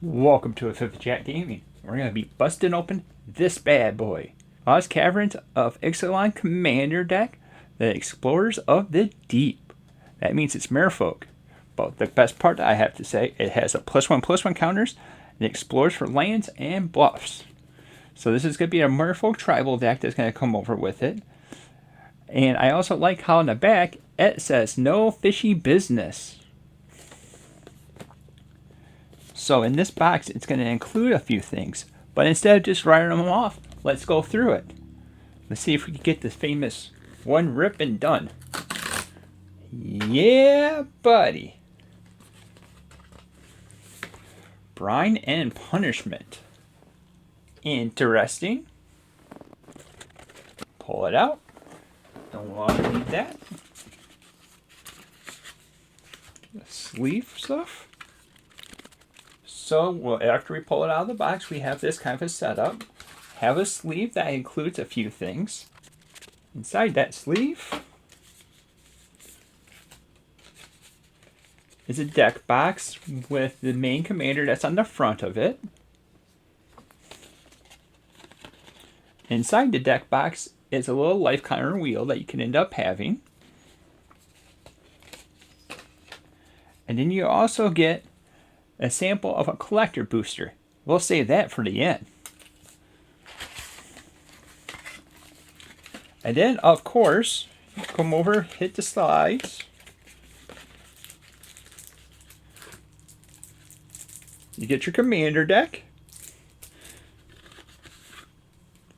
Welcome to ofthe Chat Gaming. We're going to be busting open this bad boy. Oz Caverns of Ixalan Commander deck, the Explorers of the Deep. That means it's merfolk. But the best part I have to say, it has a +1/+1 counters, and it explores for lands and bluffs. So this is going to be a merfolk tribal deck that's going to come over with it. And I also like how in the back, it says no fishy business. So in this box, it's going to include a few things. But instead of just writing them off, let's go through it. Let's see if we can get this famous one rip and done. Yeah, buddy. Brine and Punishment. Interesting. Pull it out. Don't want to need that. The sleeve stuff. So after we pull it out of the box, we have this kind of a setup. Have a sleeve that includes a few things. Inside that sleeve is a deck box with the main commander that's on the front of it. Inside the deck box is a little life counter wheel that you can end up having. And then you also get a sample of a collector booster. We'll save that for the end. And then, of course, come over, hit the slides. You get your commander deck.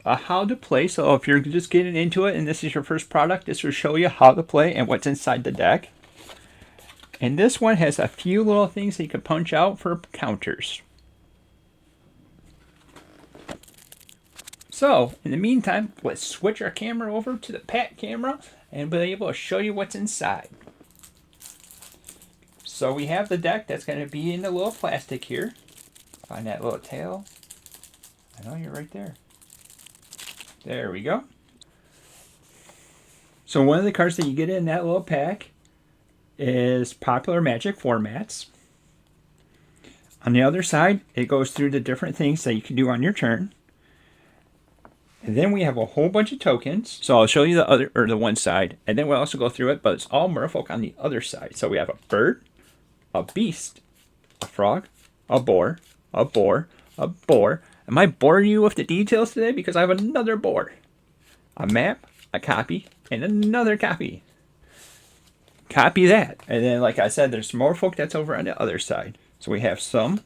How to play. So if you're just getting into it and this is your first product, this will show you how to play and what's inside the deck. And this one has a few little things that you can punch out for counters. So, in the meantime, let's switch our camera over to the pat camera and be able to show you what's inside. So we have the deck that's going to be in the little plastic here. Find that little tail. I know you're right there. There we go. So one of the cards that you get in that little pack is popular Magic formats. On the other side, it goes through the different things that you can do on your turn. And then we have a whole bunch of tokens. So I'll show you the other, or the one side, and then we'll also go through it, but it's all merfolk on the other side. So we have a bird, a beast, a frog, a boar, a boar, a boar. Am I boring you with the details today? Because I have another boar. A map, a copy, and another copy. Copy that. And then, like I said, there's merfolk that's over on the other side. So we have some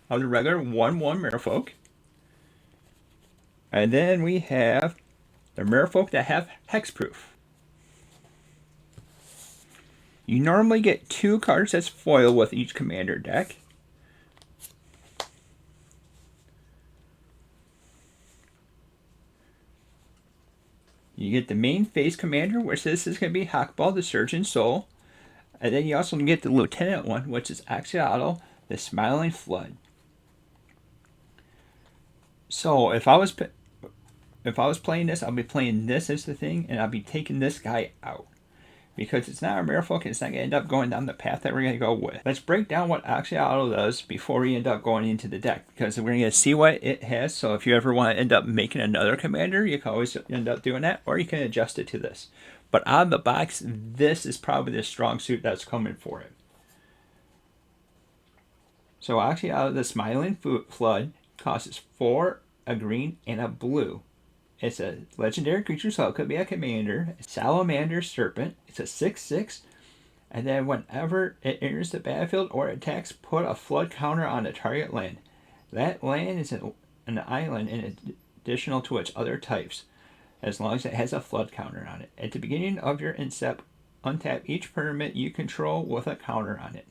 of the regular 1/1 merfolk. And then we have the merfolk that have hexproof. You normally get 2 cards that's foil with each commander deck. You get the main phase commander, which this is going to be Hakbal, the Surgeon Soul. And then you also get the lieutenant one, which is Axolotl, the Smiling Flood. So if I was playing this, I'll be playing this as the thing, and I'll be taking this guy out. Because it's not a merfolk, and it's not going to end up going down the path that we're going to go with. Let's break down what Axolotl does before we end up going into the deck. Because we're going to see what it has. So if you ever want to end up making another commander, you can always end up doing that. Or you can adjust it to this. But out of the box, this is probably the strong suit that's coming for it. So Axolotl, the Smiling Flood, costs 4, a green, and a blue. It's a legendary creature, so it could be a commander. Salamander Serpent. It's a 6/6. And then whenever it enters the battlefield or attacks, put a flood counter on the target land. That land is an island in additional to its other types, as long as it has a flood counter on it. At the beginning of your incept, untap each permanent you control with a counter on it.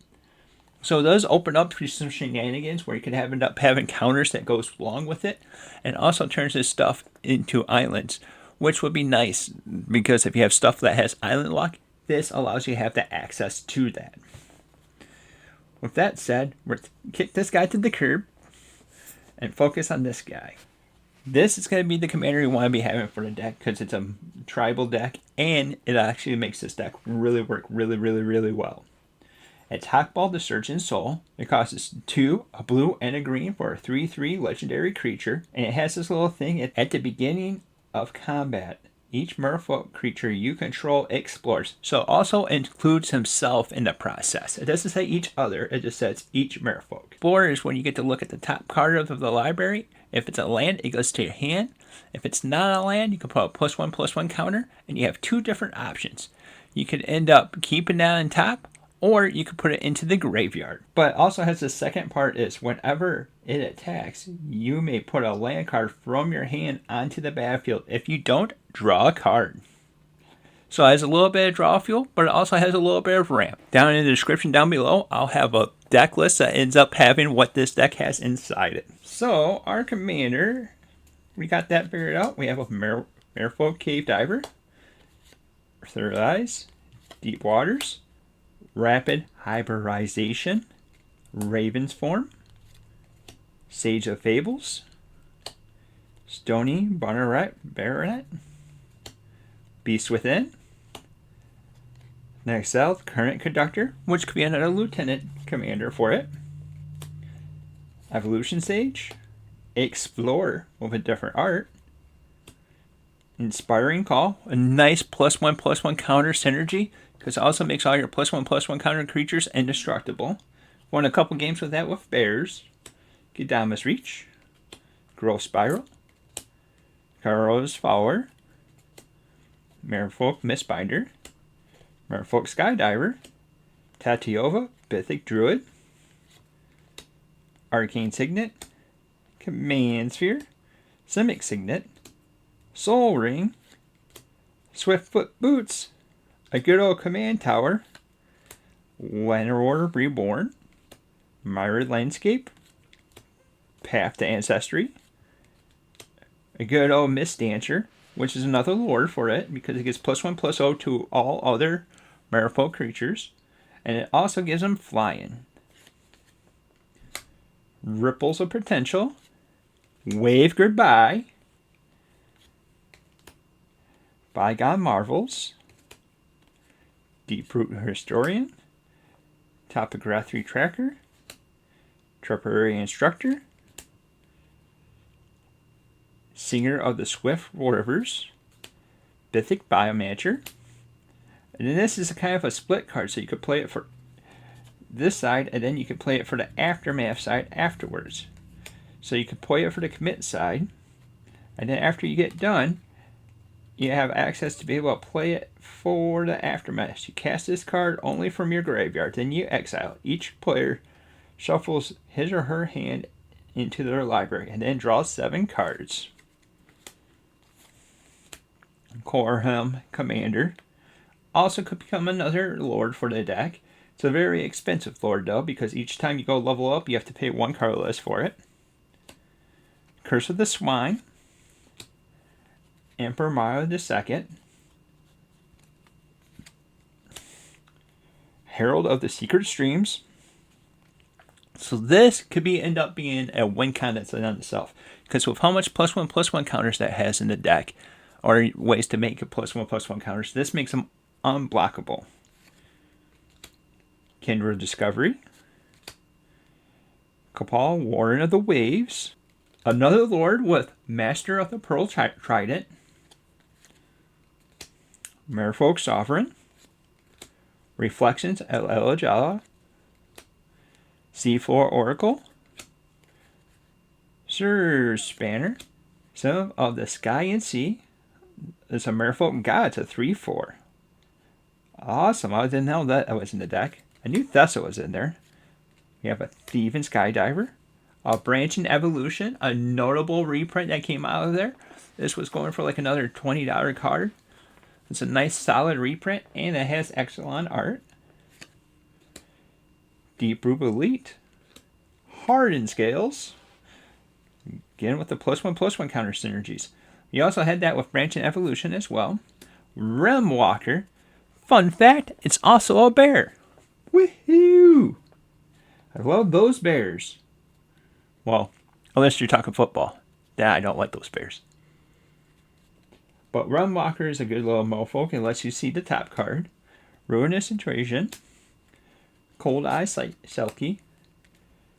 So it does open up to some shenanigans where you can end up having counters that goes along with it, and also turns this stuff into islands, which would be nice because if you have stuff that has island lock, this allows you to have the access to that. With that said, we're going to kick this guy to the curb and focus on this guy. This is going to be the commander you want to be having for the deck because it's a tribal deck, and it actually makes this deck really work really well. It's Hackball the Surgeon Soul. It costs 2, a blue and a green for a 3/3 legendary creature. And it has this little thing at the beginning of combat. Each merfolk creature you control explores. So it also includes himself in the process. It doesn't say each other, it just says each merfolk. Explore is when you get to look at the top card of the library. If it's a land, it goes to your hand. If it's not a land, you can put a +1/+1 counter, and you have 2 different options. You could end up keeping that on top, or you could put it into the graveyard. But it also has the second part is whenever it attacks, you may put a land card from your hand onto the battlefield. If you don't, draw a card. So it has a little bit of draw fuel, but it also has a little bit of ramp. Down in the description down below, I'll have a deck list that ends up having what this deck has inside it. So our commander, we got that figured out. We have a Merfolk Cave Diver, Third Eyes, Deep Waters, Rapid Hybridization, Raven's Form, Sage of Fables, Stony Baronet, Beast Within, Next South, Current Conductor, which could be another lieutenant commander for it, Evolution Sage, Explorer with a different art, Inspiring Call, a nice +1/+1 counter synergy, because it also makes all your +1/+1 counter creatures indestructible. Won a couple games with that with Bears. Gadamus Reach, Growth Spiral, Karo's Follower, Merfolk Mistbinder, Merfolk Skydiver, Tatiova, Bithic Druid, Arcane Signet, Command Sphere, Simic Signet, Soul Ring, Swiftfoot Boots, a good old command tower, Lenore Reborn, Myriad Landscape, Path to Ancestry, a good old Mist Dancer, which is another lord for it because it gives +1/+0 to all other merfolk creatures, and it also gives them flying. Ripples of Potential, Wave Goodbye, Bygone Marvels, Deeproot Historian, Topography Tracker, Tripperary Instructor, Singer of the Swift Rivers, Bithic Biomancer, and then this is a kind of a split card, so you could play it for this side, and then you could play it for the Aftermath side afterwards. So you could play it for the commit side, and then after you get done, you have access to be able to play it for the Aftermath. You cast this card only from your graveyard, then you exile. Each player shuffles his or her hand into their library, and then draws 7 cards. Corham Commander also could become another lord for the deck. It's a very expensive lord though, because each time you go level up, you have to pay 1 card less for it. Curse of the Swine, Emperor Milo II, Herald of the Secret Streams. So this could end up being a win con that's on itself, because with how much +1/+1 counters that has in the deck, or ways to make it +1/+1 counters, this makes them unblockable. Kindred Discovery, Kapal, Warden of the Waves, another lord with Master of the Pearl Trident, Merfolk Sovereign, Reflections El Elajala, Seafloor Oracle, Sir Spanner, Son of the Sky and Sea. It's a Merfolk God. It's a 3/4. Awesome. I didn't know that was in the deck. I knew Thessa was in there. We have a Thief and Skydiver, a Branch and Evolution, a notable reprint that came out of there. This was going for like another $20 card. It's a nice solid reprint, and it has excellent art. Deeproot Elite, Hardened Scales, again with the +1/+1 counter synergies. We also had that with Branch and Evolution as well. Realm Walker, fun fact, it's also a bear. Woohoo! I love those bears. Well, unless you're talking football. Then I don't like those bears. But Realm Walker is a good little mofolk and lets you see the top card. Ruinous Intrusion, Cold Eye Selkie,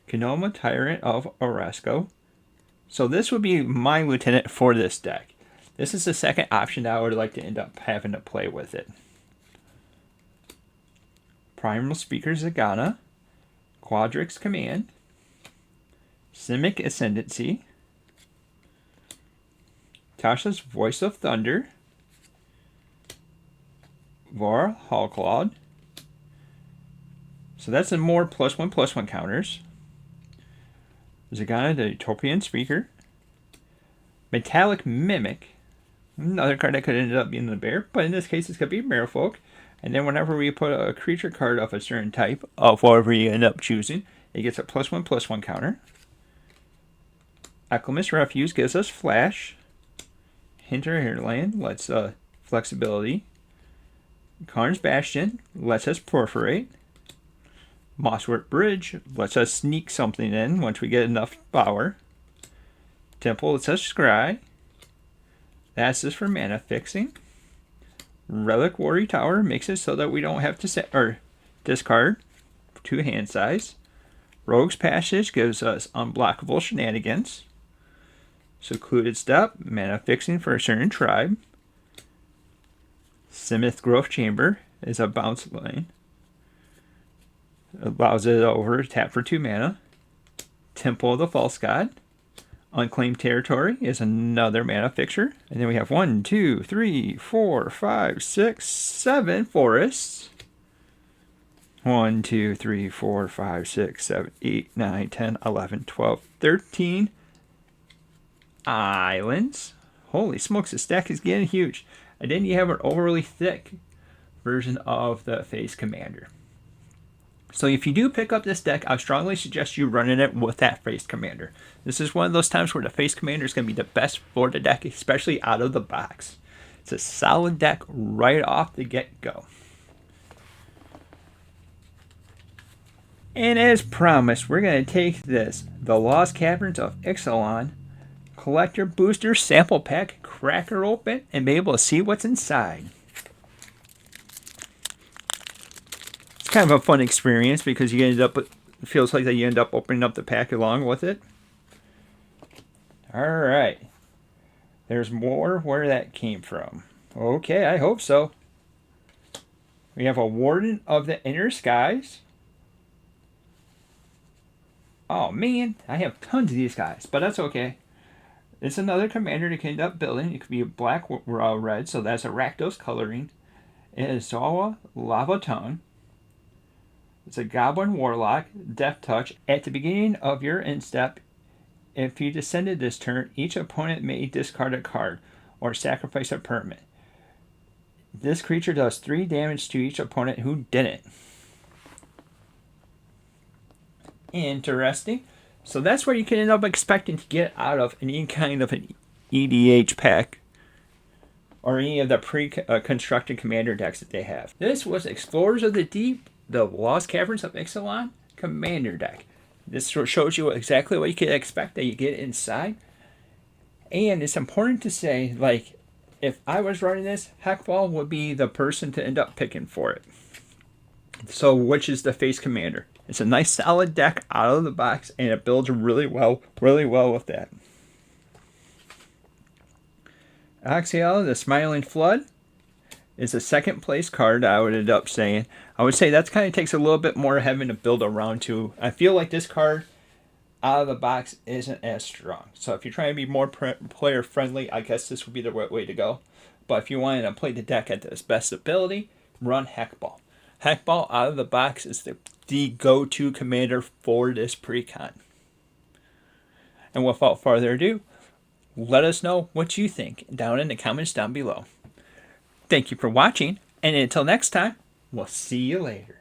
Kenoma Tyrant of Orasco. So this would be my lieutenant for this deck. This is the second option that I would like to end up having to play with it. Primal Speaker Zagana, Quadrix Command, Simic Ascendancy, Tasha's Voice of Thunder, Vora Hallclawed. So that's some more +1/+1 counters. Zagana the Utopian Speaker, Metallic Mimic, another card that could end up being the bear, but in this case it's going to be Merfolk. And then whenever we put a creature card of a certain type, of whatever you end up choosing, it gets a +1/+1 counter. Acclimus Refuge gives us Flash. Hinterland lets flexibility. Karn's Bastion lets us perforate. Mosswork Bridge lets us sneak something in once we get enough power. Temple lets us scry. That's just for mana fixing. Reliquary Tower makes it so that we don't have to discard 2 hand size. Rogue's Passage gives us unblockable shenanigans. Secluded Step, mana fixing for a certain tribe. Simic Growth Chamber is a bounce line. Allows it over, tap for 2 mana. Temple of the False God. Unclaimed Territory is another mana fixture. And then we have 1, 2, 3, 4, 5, 6, 7 forests. 1, 2, 3, 4, 5, 6, 7, 8, 9, 10, 11, 12, 13 islands. Holy smokes, the stack is getting huge. And then you have an overly thick version of the Phase Commander. So if you do pick up this deck, I strongly suggest you running it with that Phase Commander. This is one of those times where the Phase Commander is going to be the best for the deck, especially out of the box. It's a solid deck right off the get-go. And as promised, we're going to take this, the Lost Caverns of Ixalan Collector Booster Sample Pack, crack her open, and be able to see what's inside. Kind of a fun experience because you end up, it feels like that you end up opening up the pack along with it. All right, there's more where that came from. Okay, I hope so. We have a Warden of the Inner Skies. Oh man, I have tons of these guys, but that's okay. It's another commander that can end up building. It could be a black red, so that's a Rakdos coloring. It is Zawa Lava Tongue. It's a Goblin Warlock, Death Touch. At the beginning of your end step, if you descended this turn, each opponent may discard a card or sacrifice a permanent. This creature does 3 damage to each opponent who didn't. Interesting. So that's what you can end up expecting to get out of any kind of an EDH pack or any of the pre-constructed commander decks that they have. This was Explorers of the Deep, the Lost Caverns of Ixalan commander deck. This shows you exactly what you can expect that you get inside. And it's important to say, like, if I was running this, Heckball would be the person to end up picking for it. So, which is the Phase Commander. It's a nice solid deck out of the box, and it builds really well with that. Axial, the Smiling Flood, is a second place card, I would end up saying. I would say that kind of takes a little bit more having to build around to. I feel like this card out of the box isn't as strong. So if you're trying to be more player friendly, I guess this would be the right way to go. But if you wanted to play the deck at its best ability, run Heckball. Heckball out of the box is the go-to commander for this pre-con. And without further ado, let us know what you think down in the comments down below. Thank you for watching, and until next time, we'll see you later.